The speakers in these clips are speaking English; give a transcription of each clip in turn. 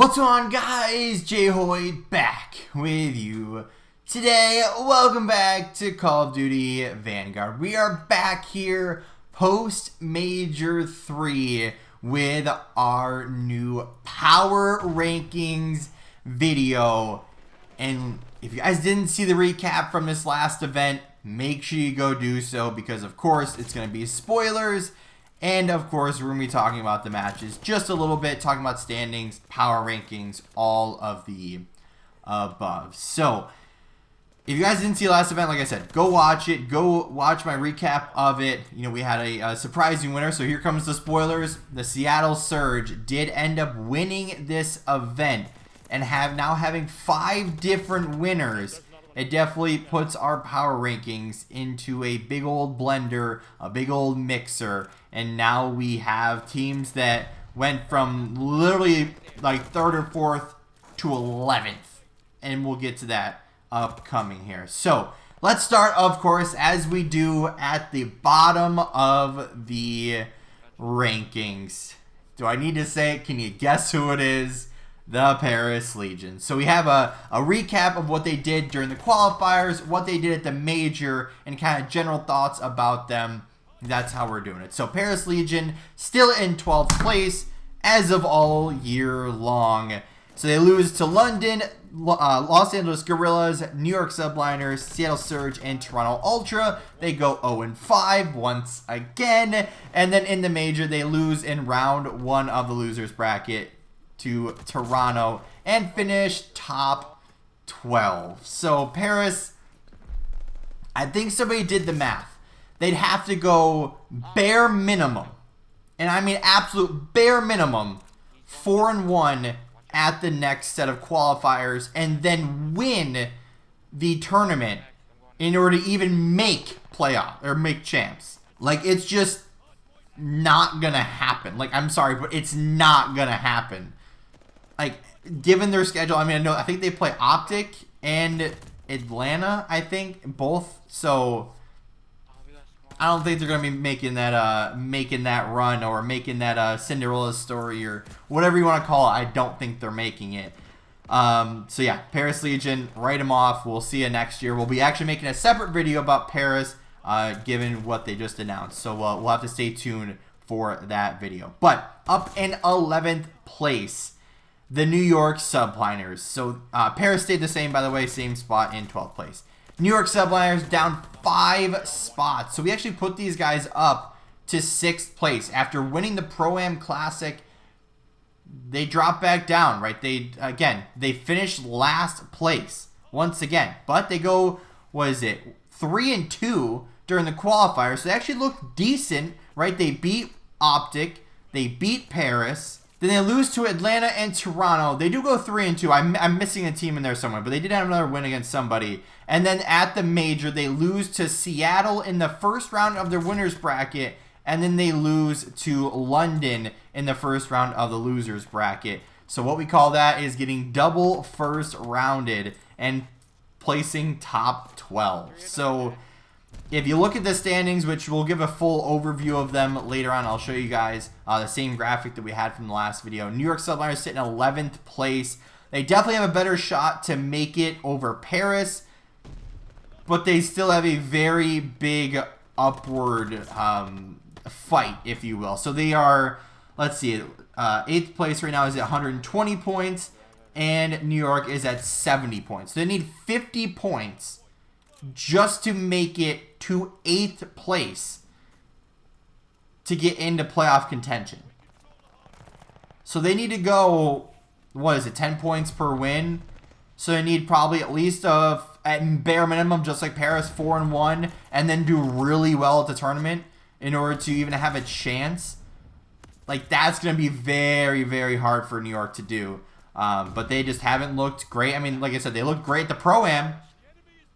What's on, guys? J-Hoy back with you today. Welcome back to Call of Duty Vanguard. We are back here post Major 3 with our new power rankings video. And if you guys didn't see the recap from this last event, make sure you go do so, because of course it's going to be spoilers. And of course, we're going to be talking about the matches just a little bit, talking about standings, power rankings, all of the above. So, if you guys didn't see the last event, like I said, go watch it. Go watch my recap of it. You know, we had a surprising winner, so here comes the spoilers. The Seattle Surge did end up winning this event and now having 5 different winners. It definitely puts our power rankings into a big old blender, a big old mixer, and now we have teams that went from literally like 3rd or 4th to 11th, and we'll get to that upcoming here. So let's start, of course, as we do, at the bottom of the rankings. Do I need to say it? Can you guess who it is? The Paris Legion. So we have a recap of what they did during the qualifiers, what they did at the major, and kind of general thoughts about them. That's how we're doing it. So Paris Legion still in 12th place as of all year long. So they lose to London, Los Angeles Guerrillas, New York Subliners, Seattle Surge, and Toronto Ultra. They go 0-5 once again. And then in the major, they lose in round 1 of the losers bracket to Toronto and finish top 12. So Paris, I think somebody did the math. They'd have to go bare minimum, and I mean absolute bare minimum, 4-1 at the next set of qualifiers, and then win the tournament in order to even make playoff or make champs. Like, it's just not gonna happen. Like, I'm sorry, but it's not gonna happen. Like, given their schedule, I mean, I think they play OpTic and Atlanta, I think, both. So I don't think they're gonna be making that run or making that Cinderella story or whatever you want to call it. I don't think they're making it. So yeah, Paris Legion, write them off. We'll see you next year. We'll be actually making a separate video about Paris, given what they just announced. So we'll have to stay tuned for that video. But up in 11th place, the New York Subliners. So Paris stayed the same, by the way, same spot in 12th place. New York Subliners down 5 spots. So we actually put these guys up to 6th place. After winning the Pro-Am Classic, they dropped back down, right? They finished last place once again. But they go, 3-2 during the qualifiers. So they actually look decent, right? They beat OpTic. They beat Paris. Then they lose to Atlanta and Toronto. They do go 3-2. I'm missing a team in there somewhere, but they did have another win against somebody. And then at the major, they lose to Seattle in the first round of their winners bracket, and then they lose to London in the first round of the losers bracket. So what we call that is getting double first rounded and placing top 12. So if you look at the standings, which we'll give a full overview of them later on, I'll show you guys the same graphic that we had from the last video. New York Subliners sit in 11th place. They definitely have a better shot to make it over Paris, but they still have a very big upward fight, if you will. So they are, let's see, 8th place right now is at 120 points, and New York is at 70 points. So they need 50 points just to make it to 8th place to get into playoff contention. So they need to go, 10 points per win? So they need probably at least at bare minimum, just like Paris, 4-1, and then do really well at the tournament in order to even have a chance. Like, that's going to be very, very hard for New York to do. But they just haven't looked great. I mean, like I said, they looked great at the Pro-Am,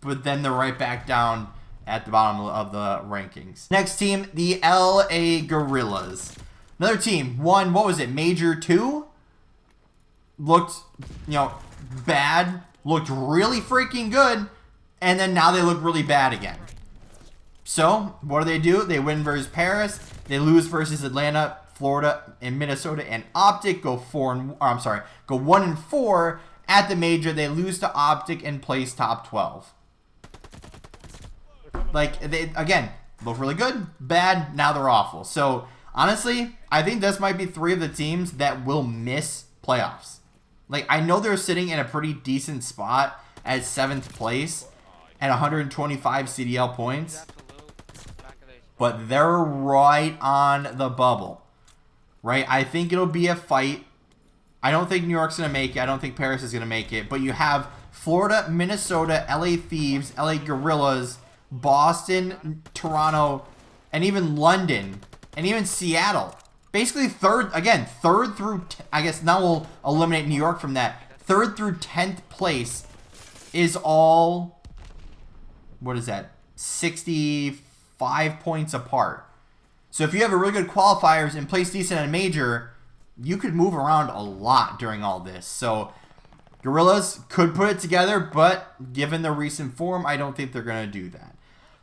but then they're right back down at the bottom of the rankings. Next team, the LA Guerrillas. Another team won, Major 2? Looked, bad. Looked really freaking good. And then now they look really bad again. So, what do? They win versus Paris. They lose versus Atlanta. Florida and Minnesota and OpTic go 1-4 at the major. They lose to OpTic and place top 12. Like, they, again, look really good, bad, now they're awful. So, honestly, I think this might be 3 of the teams that will miss playoffs. Like, I know they're sitting in a pretty decent spot at 7th place at 125 CDL points, but they're right on the bubble, right? I think it'll be a fight. I don't think New York's going to make it. I don't think Paris is going to make it, but you have Florida, Minnesota, LA Thieves, LA Guerrillas, Boston, Toronto, and even London, and even Seattle. Basically third through, I guess now we'll eliminate New York from that. 3rd through 10th place is all, what is that, 65 points apart. So if you have a really good qualifiers and place decent at a major, you could move around a lot during all this. So Guerrillas could put it together, but given the recent form, I don't think they're going to do that.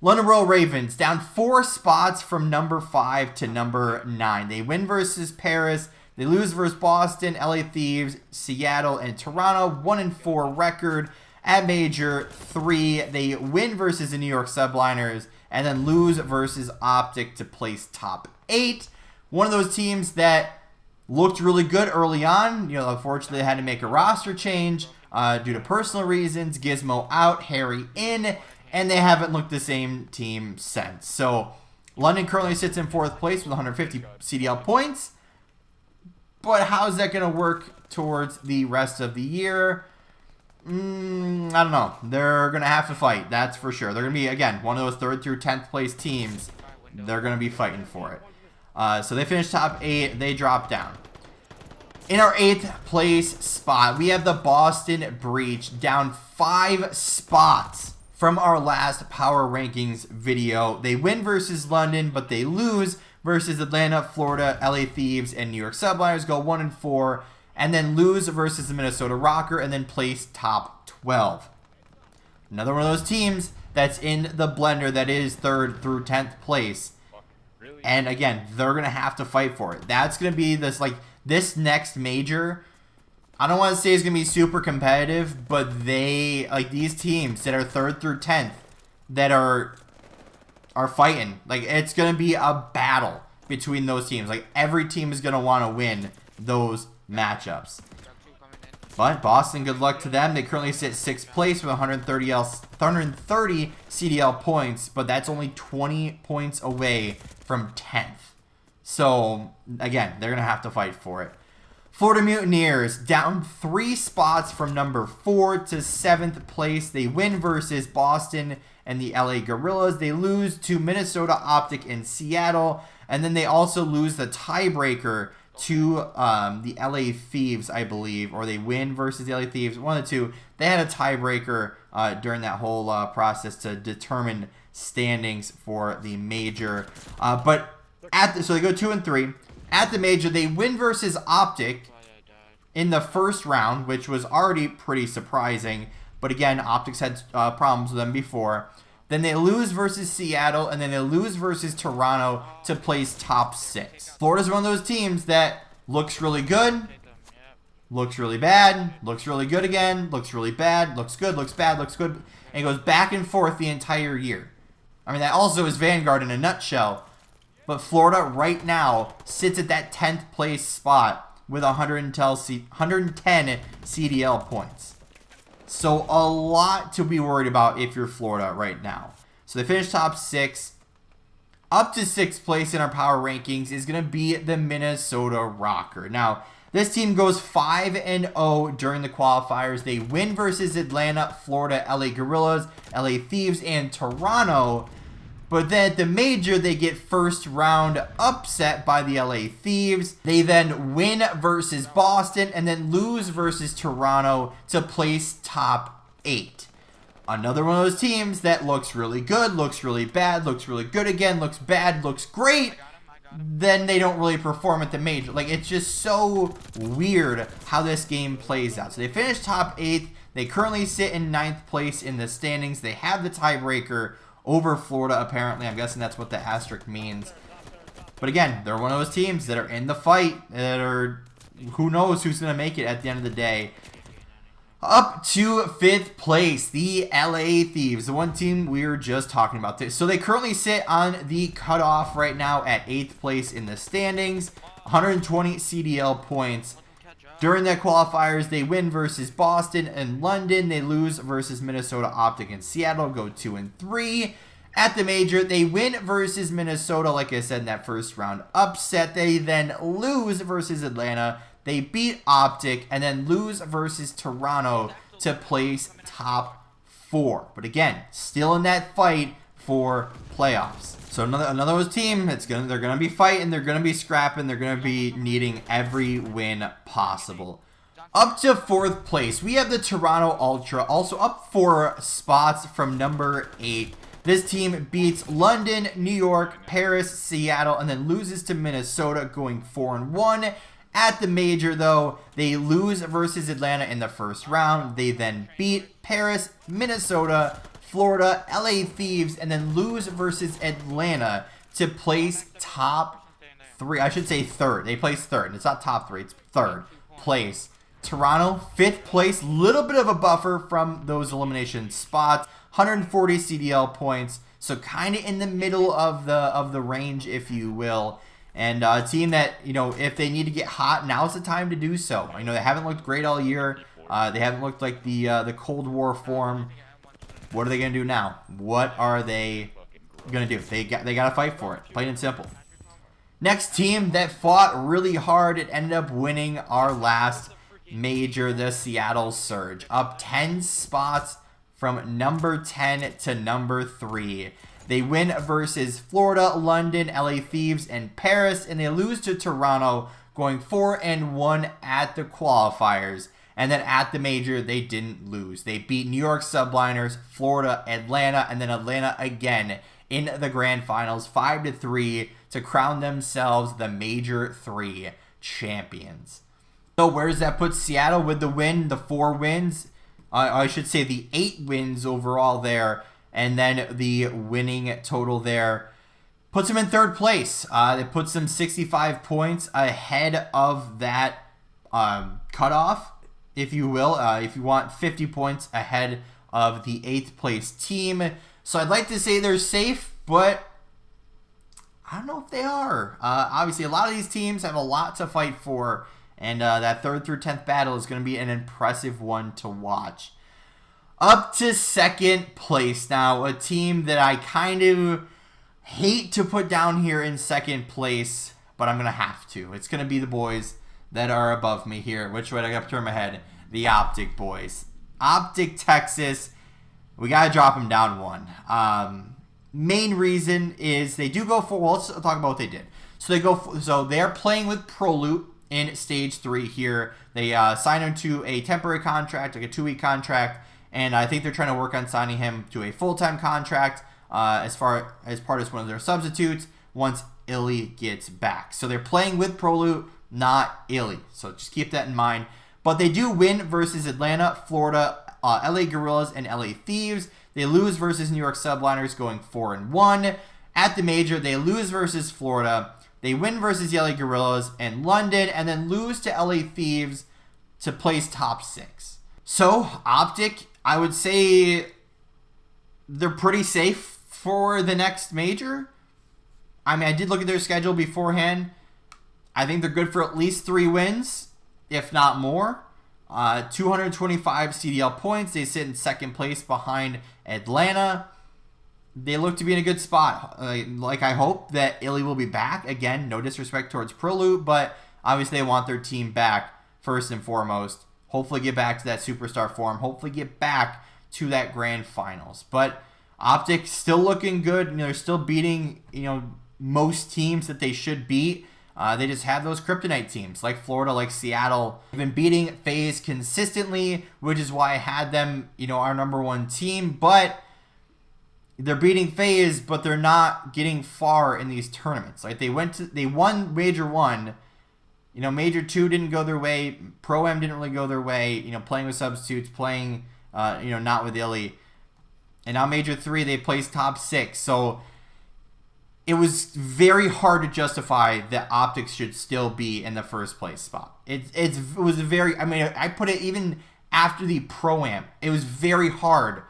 London Royal Ravens down 4 spots from number 5 to number 9. They win versus Paris. They lose versus Boston, LA Thieves, Seattle, and Toronto. 1-4 record at major 3. They win versus the New York Subliners and then lose versus OpTic to place top 8. One of those teams that looked really good early on. You know, unfortunately, they had to make a roster change due to personal reasons. Gizmo out, Harry in. And they haven't looked the same team since. So, London currently sits in 4th place with 150 CDL points. But how is that going to work towards the rest of the year? I don't know. They're going to have to fight, that's for sure. They're going to be, again, one of those 3rd through 10th place teams. They're going to be fighting for it. So, they finished top 8. They dropped down. In our 8th place spot, we have the Boston Breach down 5 spots from our last power rankings video. They win versus London, but they lose versus Atlanta, Florida, LA Thieves, and New York Subliners. Go 1-4, and then lose versus the Minnesota Rocker, and then place top 12. Another one of those teams that's in the blender that is 3rd through 10th place. And again, they're going to have to fight for it. That's going to be this next major. I don't want to say it's going to be super competitive, but these teams that are 3rd through 10th that are fighting, it's going to be a battle between those teams. Every team is going to want to win those matchups. But Boston, good luck to them. They currently sit 6th place with 130 CDL points, but that's only 20 points away from 10th. So, again, they're going to have to fight for it. Florida Mutineers down 3 spots from number 4 to 7th place. They win versus Boston and the LA Guerrillas. They lose to Minnesota, OpTic, and Seattle. And then they also lose the tiebreaker to the LA Thieves, I believe. Or they win versus the LA Thieves. One of the two. They had a tiebreaker during that whole process to determine standings for the major. So they go 2-3. At the major, they win versus OpTic in the first round, which was already pretty surprising. But again, OpTic's had problems with them before. Then they lose versus Seattle, and then they lose versus Toronto to place top 6. Florida's one of those teams that looks really good, looks really bad, looks really good again, looks really bad, looks good, looks bad, looks good, and goes back and forth the entire year. I mean, that also is Vanguard in a nutshell. But Florida right now sits at that 10th place spot with 110 CDL points. So a lot to be worried about if you're Florida right now. So they finished top 6. Up to 6th place in our power rankings is going to be the Minnesota Rocker. Now, this team goes 5-0 during the qualifiers. They win versus Atlanta, Florida, LA Guerrillas, LA Thieves, and Toronto. But then at the major, they get first round upset by the LA Thieves. They then win versus Boston and then lose versus Toronto to place top 8. Another one of those teams that looks really good, looks really bad, looks really good again, looks bad, looks great. Then they don't really perform at the major. It's just so weird how this game plays out. So they finished top 8th. They currently sit in 9th place in the standings. They have the tiebreaker over Florida, apparently. I'm guessing that's what the asterisk means. But again, they're one of those teams that are in the fight, that are, who knows who's going to make it at the end of the day. Up to 5th place, the LA Thieves, the one team we were just talking about. So they currently sit on the cutoff right now at 8th place in the standings, 120 CDL points. During their qualifiers, they win versus Boston and London. They lose versus Minnesota, OpTic, and Seattle, go 2 and 3. At the major, they win versus Minnesota, like I said, in that first round upset. They then lose versus Atlanta. They beat OpTic and then lose versus Toronto to place top 4. But again, still in that fight for playoffs. So another team they're gonna be fighting, they're gonna be scrapping, they're gonna be needing every win possible. Up to 4th place, we have the Toronto Ultra, also up 4 spots from number 8. This team beats London, New York, Paris, Seattle, and then loses to Minnesota, going 4 and 1. At the major, though, they lose versus Atlanta in the first round. They then beat Paris, Minnesota, Florida, LA Thieves, and then lose versus Atlanta to place top 3. I should say 3rd. They placed 3rd. It's not top 3. It's 3rd place. Toronto, 5th place. Little bit of a buffer from those elimination spots. 140 CDL points. So kind of in the middle of the range, if you will. And a team that, you know, if they need to get hot, now's the time to do so. You know, they haven't looked great all year. They haven't looked like the Cold War form. What are they going to do now? What are they going to do? They got to fight for it, plain and simple. Next team that fought really hard, it ended up winning our last major, the Seattle Surge. Up 10 spots from number 10 to number 3. They win versus Florida, London, LA Thieves, and Paris, and they lose to Toronto, going 4 and 1 at the qualifiers. And then at the major, they didn't lose. They beat New York Subliners, Florida, Atlanta, and then Atlanta again in the grand finals, 5-3, to crown themselves the Major 3 champions. So where does that put Seattle with the win, the 4 wins? I should say the 8 wins overall there. And then the winning total there puts them in 3rd place. It puts them 65 points ahead of that cutoff, if you will. If you want 50 points ahead of the 8th place team. So I'd like to say they're safe, but I don't know if they are. Obviously, a lot of these teams have a lot to fight for. And that 3rd through 10th battle is going to be an impressive one to watch. Up to 2nd place now, a team that I kind of hate to put down here in 2nd place, but I'm going to have to. It's going to be the boys that are above me here. Which way? I got to turn my head. The OpTic boys. OpTic Texas, we got to drop them down 1. Main reason is they do go for, well, let's talk about what they did. So they're playing with ProLoot in Stage 3 here. They signed him to a temporary contract, like a 2-week contract. And I think they're trying to work on signing him to a full-time contract as part as one of their substitutes once illey gets back. So they're playing with ProLoot, not illey. So just keep that in mind. But they do win versus Atlanta, Florida, LA Guerrillas, and LA Thieves. They lose versus New York Subliners, going 4 and 1. At the major, they lose versus Florida. They win versus LA Guerrillas and London, and then lose to LA Thieves to place top 6. So OpTic, I would say they're pretty safe for the next major. I mean, I did look at their schedule beforehand. I think they're good for at least 3 wins, if not more. 225 CDL points. They sit in 2nd place behind Atlanta. They look to be in a good spot. Like, I hope that illey will be back. Again, no disrespect towards ProLoot, but obviously they want their team back first and foremost. Hopefully get back to that superstar form. Hopefully get back to that grand finals. But OpTic still looking good. You know, they're still beating, you know, most teams that they should beat. They just have those kryptonite teams like Florida, like Seattle. They've been beating Faze consistently, which is why I had them, you know, our number 1 team. But they're beating Faze, but they're not getting far in these tournaments. Like they won Major 1. You know, Major 2 didn't go their way. Pro-Am didn't really go their way. You know, playing with substitutes, playing, you know, not with illey. And now Major 3, they placed top 6. So it was very hard to justify that OpTic should still be in the first place spot. It was very, I mean, I put it even after the Pro-Am, it was very hard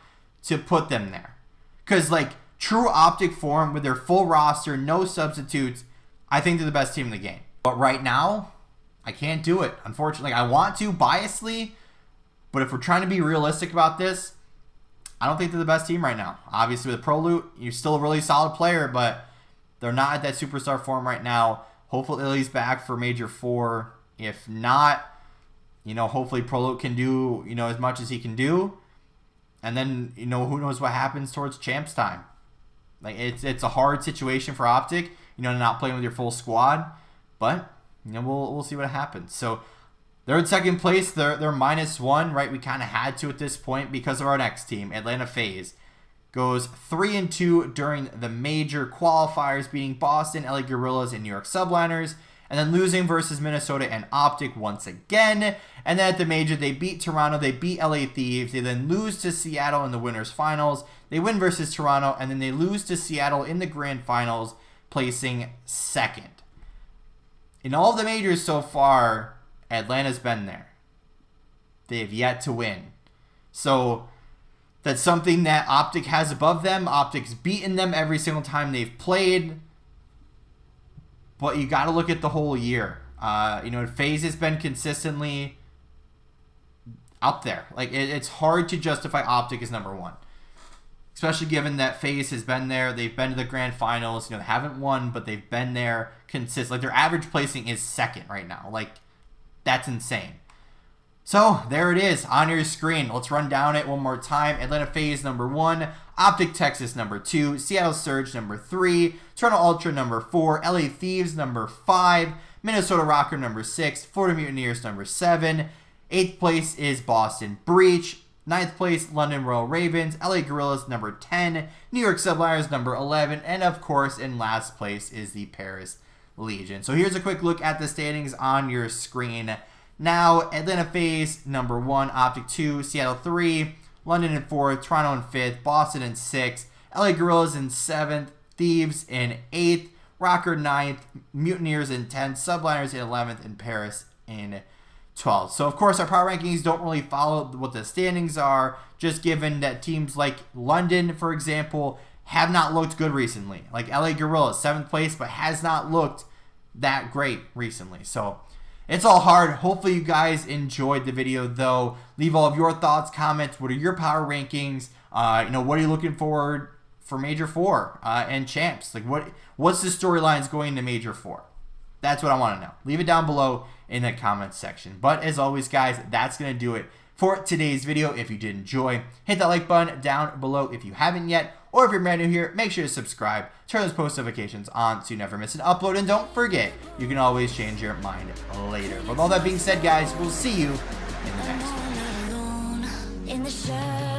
to put them there. Because, like, true OpTic form with their full roster, no substitutes, I think they're the best team in the game. But right now, I can't do it, unfortunately. I want to, biasly, but if we're trying to be realistic about this, I don't think they're the best team right now. Obviously, with ProLoot, you're still a really solid player, but they're not at that superstar form right now. Hopefully, Illey's back for Major 4. If not, you know, hopefully ProLoot can do, you know, as much as he can do. And then, you know, who knows what happens towards champs time. Like, it's a hard situation for OpTic, you know, not playing with your full squad. But, you know, we'll see what happens. So, they're in second place. They're -1, right? We kind of had to at this point because of our next team, Atlanta Faze. Goes 3-2 during the major qualifiers, beating Boston, LA Guerrillas, and New York Subliners. And then losing versus Minnesota and OpTic once again. And then at the major, they beat Toronto. They beat LA Thieves. They then lose to Seattle in the winners finals. They win versus Toronto. And then they lose to Seattle in the grand finals, placing second. In all of the majors so far, Atlanta's been there. They have yet to win. So that's something that OpTic has above them. OpTic's beaten them every single time they've played. But you got to look at the whole year. You know, Faze has been consistently up there. Like, it's hard to justify OpTic as #1. Especially given that Faze has been there. They've been to the grand finals. You know, they haven't won, but they've been there consistent. Like, their average placing is second right now. Like, that's insane. So, there it is on your screen. Let's run down it one more time. Atlanta Faze, #1. OpTic Texas, #2. Seattle Surge, #3. Toronto Ultra, #4. LA Thieves, #5. Minnesota Rocker, #6. Florida Mutineers, #7. 8th place is Boston Breach. 9th place, London Royal Ravens. LA Guerrillas, #10. New York Subliners, #11. And, of course, in last place is the Paris Legion. So, here's a quick look at the standings on your screen. Now, Atlanta Faze, #1, OpTic 2, Seattle 3, London in 4th, Toronto in 5th, Boston in 6th, LA Guerrillas in 7th, Thieves in 8th, Rocker 9th, Mutineers in 10th, Subliners in 11th, and Paris in 12th. So, of course, our power rankings don't really follow what the standings are, just given that teams like London, for example, have not looked good recently. Like LA Guerrillas, 7th place, but has not looked that great recently. So, it's all hard. Hopefully you guys enjoyed the video, though. Leave all of your thoughts, comments. What are your power rankings? You know, what are you looking forward for Major 4 and Champs? Like, what's the storylines going into Major 4? That's what I want to know. Leave it down below in the comments section. But as always, guys, that's going to do it for today's video. If you did enjoy, hit that like button down below if you haven't yet. Or if you're brand new here, make sure to subscribe, turn those post notifications on so you never miss an upload. And don't forget, you can always change your mind later. With all that being said, guys, we'll see you in the next one.